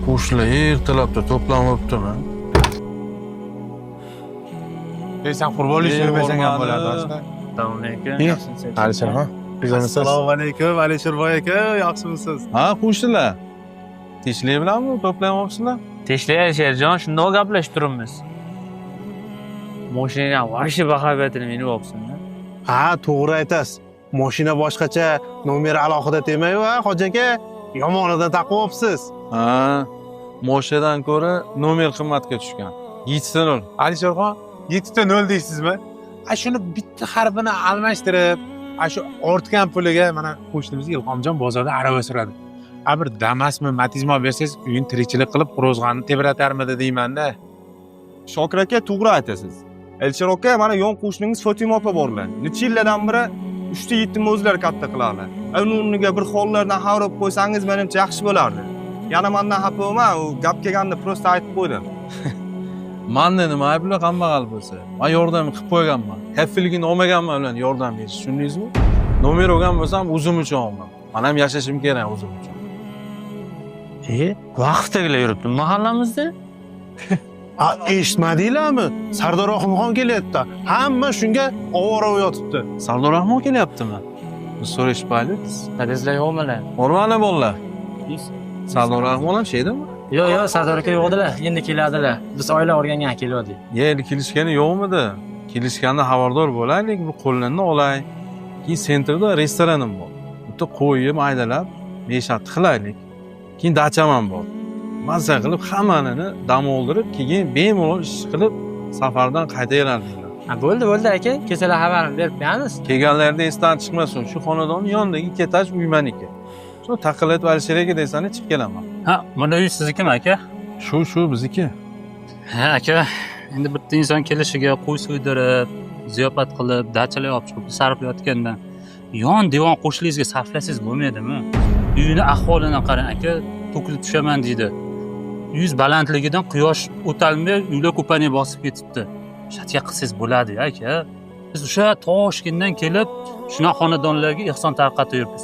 Qo'shnilar ertalabda to'planibdimi? Sen qurbonlik yurmasang ham bo'lardi. Assalomu alaykum. Alisher, ha? Bizlarmisiz? Assalomu alaykum, Alisherboy aka, yaxshimisiz? Ha, qo'shnilar. Tinchlik bilanmi to'playapsizlar? Tinchlik Sherjon, shundoq gaplashib turibmiz. Mashina vashi bahobatini minib olibsan-da. Ha, to'g'ri aytasiz. Mashina boshqacha, nomeri alohida demay-va, hoji aka, yomonidan taqib olibsiz. Ha, mashinadan ko'ra nomer qimmatga tushgan. 7 Alisherxon, 7 deysizmi? Shuni bitta harfini almashtirib, shu ortgan puliga mana qo'shnimiz Ilhomjon bozorda arava suradi. Bir Damasmi, Matizmo bersangiz, uyini tirikchilik qilib qo'rg'onni tebratarmidi deyman-da. Shokir aka to'g'ri aytasiz. Elsher aka mana yon qo'shningiz Fotima opa borlar. Necha yillardan beri 3ta yetimni o'zlari katta qiladi. Uni o'rniga bir hollardan xavrab qo'ysangiz menimcha yaxshi bo'lardi. Yana mendan xafa bo'lma, u gap kelganda prosta aytib qo'ydim. Manda nima ayblar qambag'al bo'lsa, men yordam qilib qo'yganman. Kafilligini olmaganman ularga yordam berish, tushundingizmi? Nomer olgan bo'lsam o'zim uchun oldim. Men ham yashashim kerak o'zim uchun. Vaqtdagilar yuribdi mahallamizda. Eshitmadinglarmi? Sardor Rahimxon kelyapti. Hamma shunga ovora yotibdi. Sardor Rahimxon kelyaptimi? Biz so'rashmaylik. Tadizlar yo'qmilar? Bormana bolalar. Sardor Rahimxon ham shaydami? Yo'q, Sardor aka yo'qdilar. Endi keladilar. Biz oila o'rgangan keldik. Endi kelishgani yo'qmidi? Kelishganda xabardor bo'laylik, bir qo'llanma olay. Keyin sentrda restoranim bor. Bitta qo'yib, maydalab, meshat qilaylik. Keyin dacham bor. Mazza qilib hammasini dam oldirib, keyin bemalol ish qilib safardan qaytaverardilar. Bo'ldi aka. Kesalar xabarini berib beramiz. Kelganlarda esdan chiqmasin, shu xonadonning yonidagi 2 etaj uy meniki. Shu taqilib Alisher aka desani chiqib kelaman. Ha, mana uy siznikimi aka? Shu bizniki. Ha aka, endi bitta inson kelishiga qo'y so'ydirib, ziyofat qilib, dachalar olib chiqib sarflayotgandan yon devon qo'shningizga sarflasangiz bo'lmaydimi? Uyini ahvolini qarang aka, to'kilib tushaman deydi. Yuz balandligidan quyosh o'talmay uylar ko'pani bosib ketibdi. Shatga qilsangiz bo'ladi aka. Biz o'sha Toshkentdan kelib, shuna xonadonlarga ehson tarqatib yuribmiz.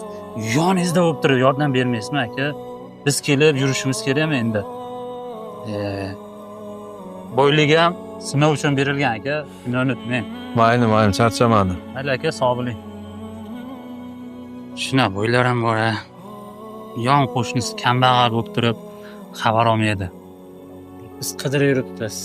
Yoningizda bo'lib turib yordam bermaysizmi aka? Biz kelib yurishimiz kerakmi endi? Boylik ham sinov uchun berilgan aka, shuni unutmang. Mayli, charchamadim. Mayli aka, sog' bo'ling. Shuna boylar ham bor. Yon qo'shnisi kambag'al bo'lib turib xabar olmaydi. Biz qidirib yuribmiz.